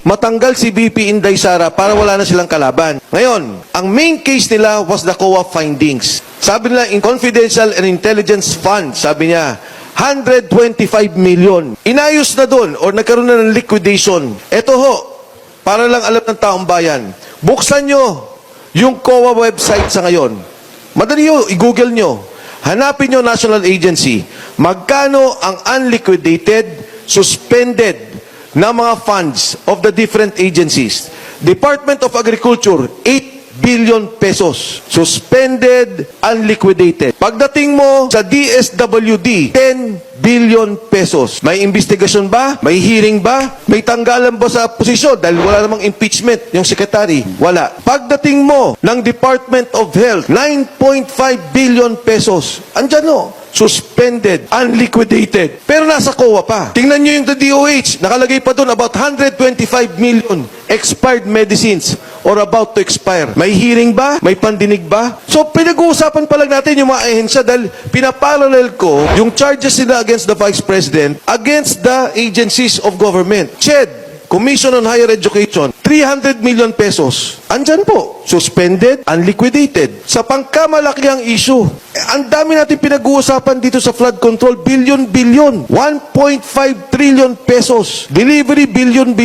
matanggal si VP Inday Sara para wala na silang kalaban. Ngayon, ang main case nila was the COA findings. Sabi nila, in confidential and intelligence fund, sabi niya, 125 million. Inayos na doon or nagkaroon na ng liquidation. Ito ho, para lang alam ng taong bayan, buksan nyo yung COA website sa ngayon. Madali nyo, i-google nyo. Hanapin nyo national agency. Magkano ang unliquidated, suspended na mga funds of the different agencies? Department of Agriculture, 8 billion pesos. Suspended, unliquidated. Pagdating mo sa DSWD, 10 billion pesos. May investigasyon ba? May hearing ba? May tanggalan ba sa posisyon? Dahil wala namang impeachment yung secretary. Wala. Pagdating mo ng Department of Health, 9.5 billion pesos. Andyan no? Suspended, unliquidated. Pero nasa COA pa. Tingnan nyo yung the DOH. Nakalagay pa doon about 125 million expired medicines or about to expire. May hearing ba? May pandinig ba? So, pinag-uusapan pa lang natin yung mga ahensya dahil pinaparallel ko yung charges nila against the Vice President against the agencies of government. CHED, Commission on Higher Education, 300 million pesos. Andyan po, suspended, unliquidated. Sa pangkamalakiang issue, ang dami natin pinag-uusapan dito sa flood control, billion. 1.5 trillion pesos. Delivery, billion.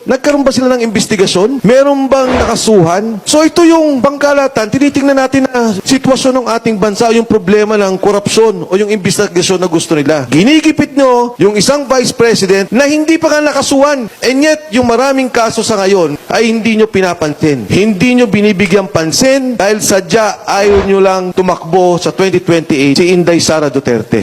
Nagkaroon ba sila ng investigasyon? Meron bang nakasuhan? So ito yung pangkalatan, tinitingnan natin na sitwasyon ng ating bansa, yung problema ng korupsyon o yung investigasyon na gusto nila. Ginigipit nyo yung isang Vice President na hindi pa nga nakasuhan. And yet, yung maraming kaso sa ngayon ay hindi nyo pinapansin. Hindi nyo binibigyan pansin dahil sadya ayaw nyo lang tumakbo sa 2028 si Inday Sara Duterte.